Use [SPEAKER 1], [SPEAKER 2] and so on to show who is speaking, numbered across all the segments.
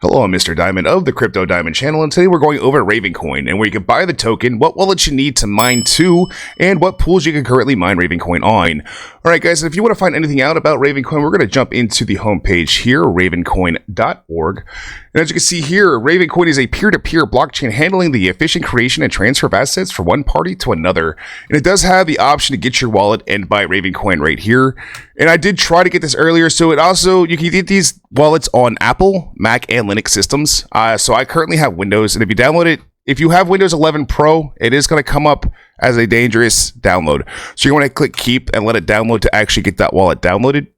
[SPEAKER 1] Hello, I'm Mr. Diamond of the Crypto Diamond channel, and today we're going over RavenCoin and where you can buy the token, what wallets you need to mine to, and what pools you can currently mine RavenCoin on. Alright guys, if you want to find anything out about RavenCoin, we're going to jump into the homepage here, RavenCoin.org. And as you can see here, RavenCoin is a peer-to-peer blockchain handling the efficient creation and transfer of assets from one party to another. And it does have the option to get your wallet and buy RavenCoin right here. And I did try to get this earlier, so it also, you can get these wallets on Apple, Mac, and Linux systems. So I currently have Windows, and if you download it, if you have Windows 11 Pro, it is going to come up as a dangerous download. So you want to click keep and let it download to actually get that wallet downloaded.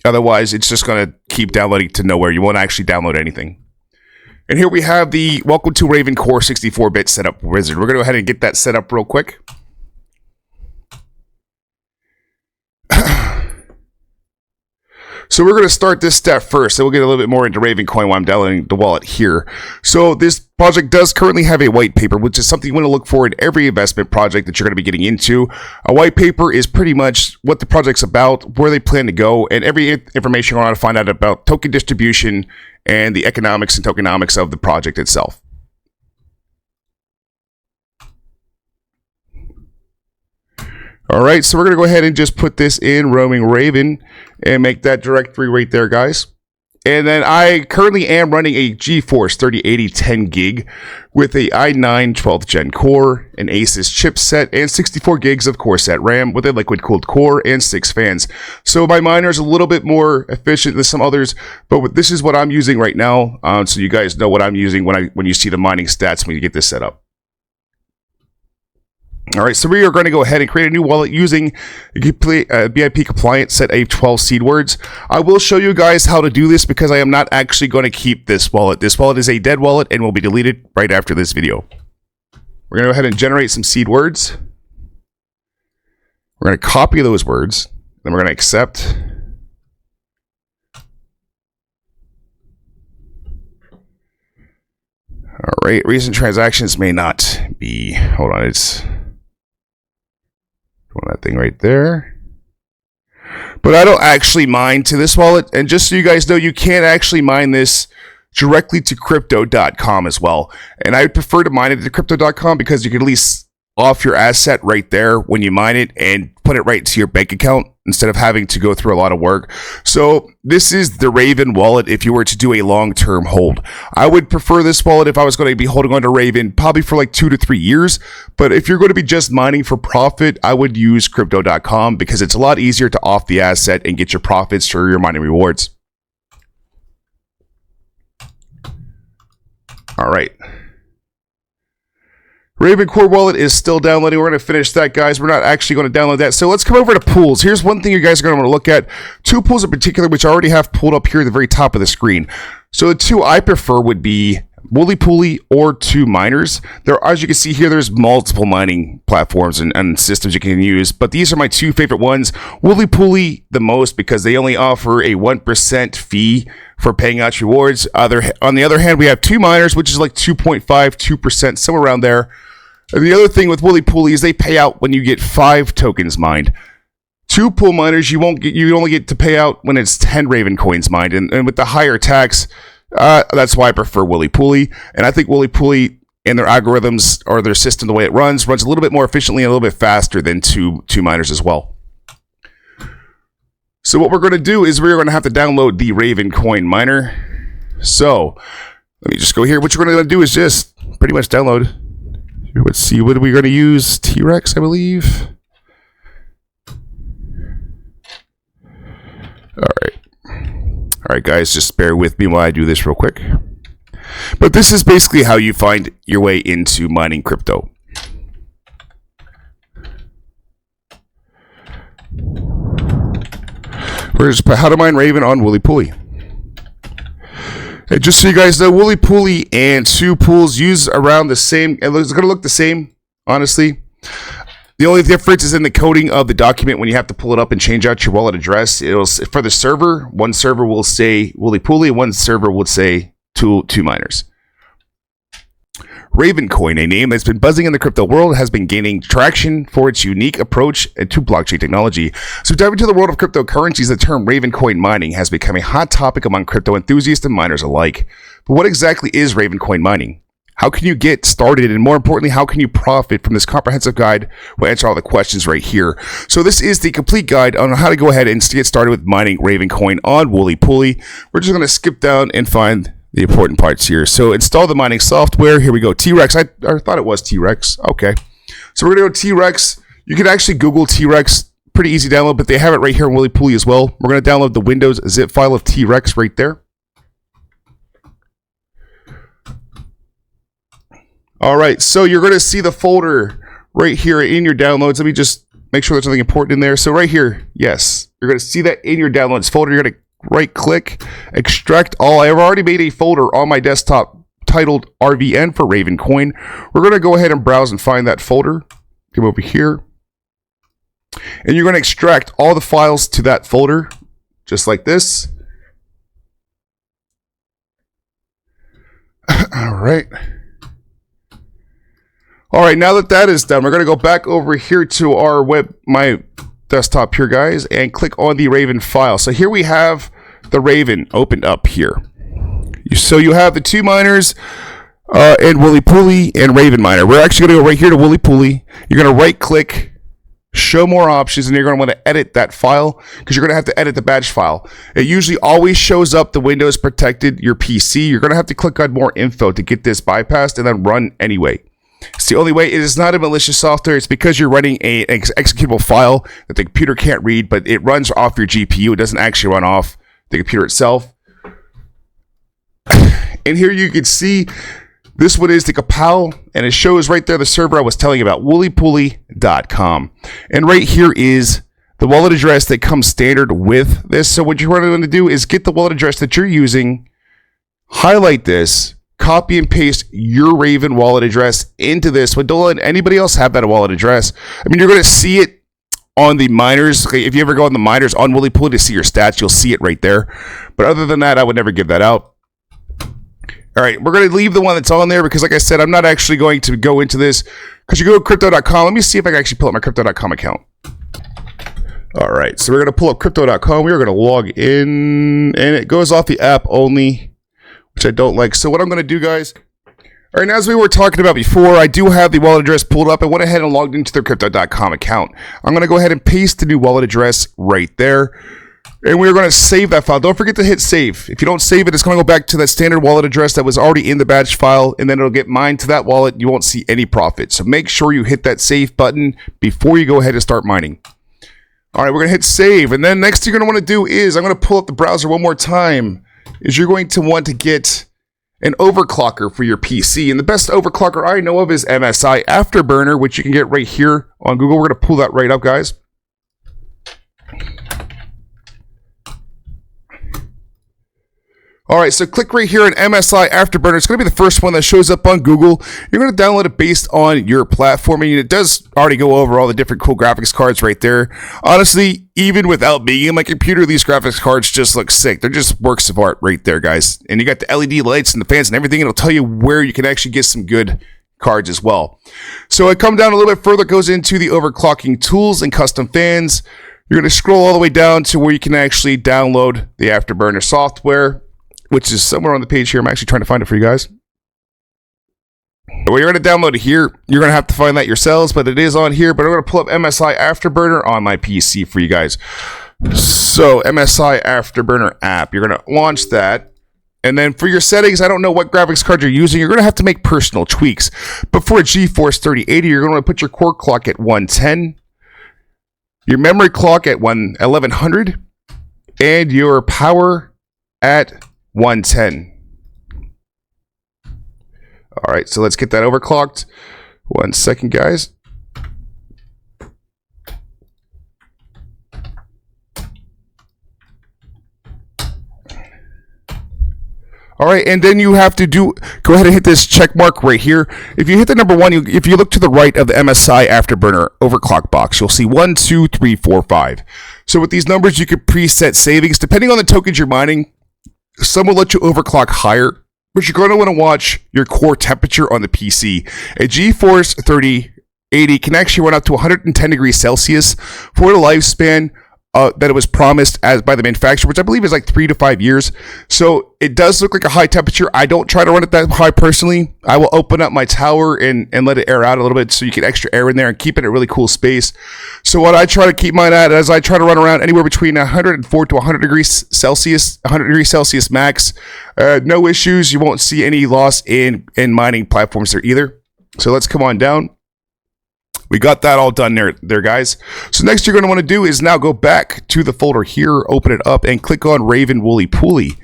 [SPEAKER 1] Otherwise, it's just going to keep downloading to nowhere. You won't actually download anything. And here we have the Welcome to Raven Core 64-bit setup wizard. We're going to go ahead and get that set up real quick. So we're going to start this step first, and we'll get a little bit more into RavenCoin while I'm downloading the wallet here. So this project does currently have a white paper, which is something you want to look for in every investment project that you're going to be getting into. A white paper is pretty much what the project's about, where they plan to go, and every information you want to find out about token distribution and the economics and tokenomics of the project itself. Alright, so we're going to go ahead and just put this in roaming Raven and make that directory right there, guys. And then I currently am running a GeForce 3080 10 gig with a i9 12th gen core, an Asus chipset, and 64 gigs of core set RAM with a liquid cooled core and 6 fans. So my miner is a little bit more efficient than some others, but this is what I'm using right now. So you guys know what I'm using when you see the mining stats when you get this set up. Alright, so we are going to go ahead and create a new wallet using a BIP compliant set of 12 seed words. I will show you guys how to do this because I am not actually going to keep this wallet. This wallet is a dead wallet and will be deleted right after this video. We're going to go ahead and generate some seed words. We're going to copy those words. Then we're going to accept. Alright, recent transactions may not be... Hold on, it's... that thing right there. But I don't actually mine to this wallet, and just so you guys know, you can actually mine this directly to crypto.com as well. And I would prefer to mine it to crypto.com because you can at least off your asset right there when you mine it and put it right to your bank account instead of having to go through a lot of work. So this is the Raven wallet if you were to do a long-term hold. I would prefer this wallet if I was going to be holding on to Raven probably for like 2 to 3 years. But if you're going to be just mining for profit, I would use crypto.com because it's a lot easier to off the asset and get your profits for your mining rewards. All right. Raven Core wallet is still downloading. We're going to finish that, guys. We're not actually going to download that. So let's come over to pools. Here's one thing you guys are going to want to look at. 2 pools in particular, which I already have pulled up here at the very top of the screen. So the 2 I prefer would be Wooly Pooly or 2 miners. There, as you can see here, there's multiple mining platforms and systems you can use, but these are my 2 favorite ones. Wooly Pooly the most because they only offer a 1% fee for paying out rewards. On the other hand, we have 2 miners, which is like 2.52%, somewhere around there. And the other thing with Wooly Pooly is they pay out when you get 5 tokens mined. 2 pool miners, you only get to pay out when it's 10 Raven coins mined, and with the higher tax, that's why I prefer Wooly Pooly. And I think Wooly Pooly and their algorithms or their system, the way it runs a little bit more efficiently and a little bit faster than two miners as well. So what we're going to do is we're going to have to download the RavenCoin miner. So let me just go here. What you're going to do is just pretty much download. Let's see, what are we going to use? T-Rex, I believe. Alright guys, just bear with me while I do this real quick. But this is basically how you find your way into mining crypto. We're just put how to mine Raven on Wooly Pooly. And just so you guys know, Wooly Pooly and 2 pools use around the same. It's going to look the same, honestly. The only difference is in the coding of the document when you have to pull it up and change out your wallet address. It'll, for the server, one server will say Wooly Pooly, and one server will say two miners. RavenCoin, a name that's been buzzing in the crypto world, has been gaining traction for its unique approach to blockchain technology. So diving into the world of cryptocurrencies, the term RavenCoin mining has become a hot topic among crypto enthusiasts and miners alike. But what exactly is RavenCoin mining? How can you get started? And more importantly, how can you profit from this comprehensive guide? We'll answer all the questions right here. So this is the complete guide on how to go ahead and get started with mining RavenCoin on Wooly Pooly. We're just going to skip down and find the important parts here. So install the mining software. Here we go. T-Rex. I thought it was T-Rex. Okay. So we're going to go T-Rex. You can actually Google T-Rex. Pretty easy download, but they have it right here in Wooly Pooly as well. We're going to download the Windows zip file of T-Rex right there. All right, so you're going to see the folder right here in your downloads. Let me just make sure there's something important in there. So right here, yes, you're going to see that in your downloads folder. You're going to right click, extract all. I've already made a folder on my desktop titled RVN for RavenCoin. We're going to go ahead and browse and find that folder. Come over here. And you're going to extract all the files to that folder, just like this. All right. All right, now that that is done, we're going to go back over here to my desktop here, guys, and click on the Raven file. So here we have the Raven opened up here. So you have the two miners and Wooly Pooly and Raven Miner. We're actually going to go right here to Wooly Pooly. You're going to right click, show more options, and you're going to want to edit that file because you're going to have to edit the batch file. It usually always shows up the Windows protected your PC. You're going to have to click on more info to get this bypassed and then run anyway. It's the only way. It is not a malicious software. It's because you're running an executable file that the computer can't read, but it runs off your GPU. It doesn't actually run off the computer itself. And here you can see this one is the POW, and it shows right there the server I was telling you about, woolypooly.com. And right here is the wallet address that comes standard with this. So what you're going to do is get the wallet address that you're using, highlight this, copy and paste your Raven wallet address into this, but don't let anybody else have that wallet address. I mean, you're going to see it on the miners. Okay, if you ever go on the miners on Wooly Pooly to see your stats, you'll see it right there. But other than that, I would never give that out. All right, we're going to leave the one that's on there because, like I said, I'm not actually going to go into this because you go to crypto.com. Let me see if I can actually pull up my crypto.com account. All right, so we're going to pull up crypto.com. We are going to log in, and it goes off the app only, which I don't like. So what I'm going to do, guys, all right, as we were talking about before, I do have the wallet address pulled up. I went ahead and logged into their crypto.com account. I'm going to go ahead and paste the new wallet address right there. And we're going to save that file. Don't forget to hit save. If you don't save it, it's going to go back to that standard wallet address that was already in the batch file, and then it'll get mined to that wallet. You won't see any profit. So make sure you hit that save button before you go ahead and start mining. All right, we're going to hit save. And then next thing you're going to want to do is, I'm going to pull up the browser one more time, is you're going to want to get an overclocker for your PC. And the best overclocker I know of is MSI Afterburner, which you can get right here on Google. We're going to pull that right up, guys. All right, so click right here on MSI Afterburner. It's going to be the first one that shows up on Google. You're going to download it based on your platform, and it does already go over all the different cool graphics cards right there. Honestly, even without being in my computer, these graphics cards just look sick. They're just works of art right there, guys. And you got the LED lights and the fans and everything. It'll tell you where you can actually get some good cards as well. So I come down a little bit further, it goes into the overclocking tools and custom fans. You're going to scroll all the way down to where you can actually download the Afterburner software, which is somewhere on the page here. I'm actually trying to find it for you guys. Well, you're going to download it here. You're going to have to find that yourselves, but it is on here. But I'm going to pull up MSI Afterburner on my PC for you guys. So MSI Afterburner app, you're going to launch that. And then for your settings, I don't know what graphics card you're using. You're going to have to make personal tweaks. But for a GeForce 3080, you're going to put your core clock at 110, your memory clock at 1100, and your power at 110. All right, so let's get that overclocked. 1 second, guys. All right, and then you have to go ahead and hit this check mark right here. If you hit the number 1, if you look to the right of the MSI Afterburner overclock box, you'll see 1, 2, 3, 4, 5. So with these numbers, you can preset savings. Depending on the tokens you're mining, some will let you overclock higher, but you're going to want to watch your core temperature on the PC. A GeForce 3080 can actually run up to 110 degrees Celsius for the lifespan that it was promised as by the manufacturer, which I believe is like 3 to 5 years. So it does look like a high temperature. I don't try to run it that high personally. I will open up my tower and let it air out a little bit so you get extra air in there and keep it in a really cool space. So what I try to keep mine at is I try to run around anywhere between 104 to 100 degrees Celsius, 100 degrees Celsius max. No issues. You won't see any loss in mining platforms there either. So let's come on down. We got that all done there, guys. So next you're going to want to do is now go back to the folder here, open it up, and click on Raven Woolly Pooly.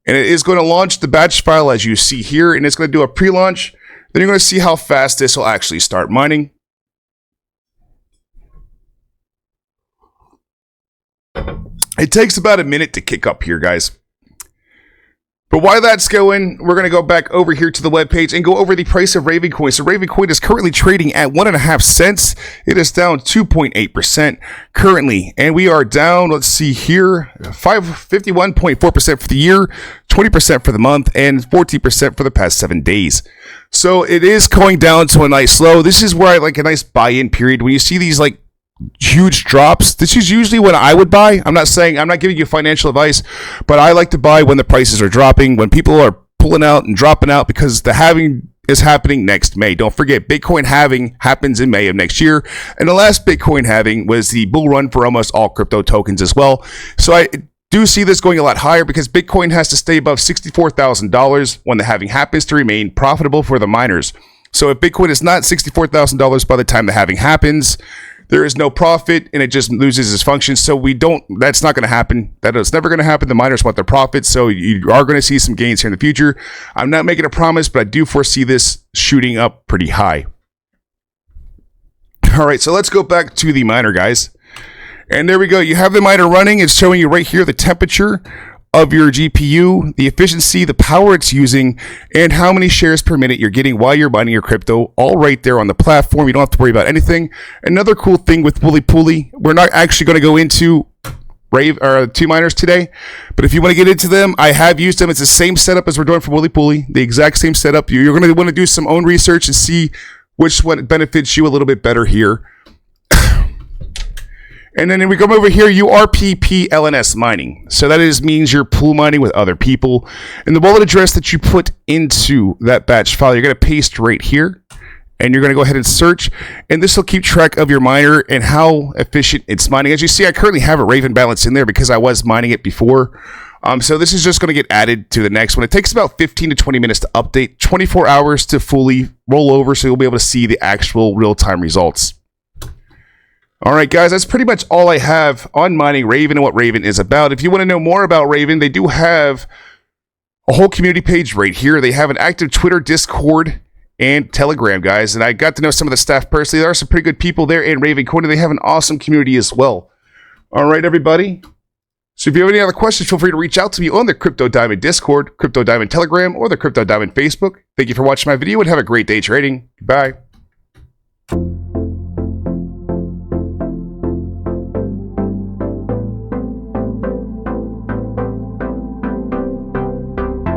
[SPEAKER 1] And it is going to launch the batch file as you see here, and it's going to do a pre-launch. Then you're going to see how fast this will actually start mining. It takes about a minute to kick up here, guys. But while that's going, we're going to go back over here to the webpage and go over the price of RavenCoin. So RavenCoin is currently trading at 1.5 cents. It is down 2.8% currently. And we are down, let's see here, 51.4% for the year, 20% for the month, and 14% for the past 7 days. So it is going down to a nice low. This is where I like a nice buy-in period. When you see these like huge drops, this is usually when I would buy. I'm not giving you financial advice, but I like to buy when the prices are dropping, when people are pulling out and dropping out, because the halving is happening next May. Don't forget, Bitcoin halving happens in May of next year, and the last Bitcoin halving was the bull run for almost all crypto tokens as well. So I do see this going a lot higher because Bitcoin has to stay above $64,000 when the halving happens to remain profitable for the miners. So if Bitcoin is not $64,000 by the time the halving happens, there is no profit and it just loses its function. So that's not going to happen. That is never going to happen. The miners want their profits. So you are going to see some gains here in the future. I'm not making a promise, but I do foresee this shooting up pretty high. All right, so let's go back to the miner, guys. And there we go. You have the miner running. It's showing you right here the temperature of your GPU, the efficiency, the power it's using, and how many shares per minute you're getting while you're mining your crypto, all right there on the platform. You don't have to worry about anything. Another cool thing with Woolly Pooly, we're not actually going to go into two miners today, but if you want to get into them, I have used them. It's the same setup as we're doing for Woolly Pooly, the exact same setup. You're going to want to do some own research and see which one benefits you a little bit better here. And then we come over here, URPPLNS mining. So that means you're pool mining with other people. And the wallet address that you put into that batch file, you're going to paste right here. And you're going to go ahead and search. And this will keep track of your miner and how efficient it's mining. As you see, I currently have a Raven balance in there because I was mining it before. So this is just going to get added to the next one. It takes about 15 to 20 minutes to update, 24 hours to fully roll over. So you'll be able to see the actual real-time results. All right, guys, that's pretty much all I have on mining Raven and what Raven is about. If you want to know more about Raven, they do have a whole community page right here. They have an active Twitter, Discord, and Telegram, guys. And I got to know some of the staff personally. There are some pretty good people there in RavenCoin, and they have an awesome community as well. All right, everybody. So if you have any other questions, feel free to reach out to me on the Crypto Diamond Discord, Crypto Diamond Telegram, or the Crypto Diamond Facebook. Thank you for watching my video, and have a great day trading. Goodbye.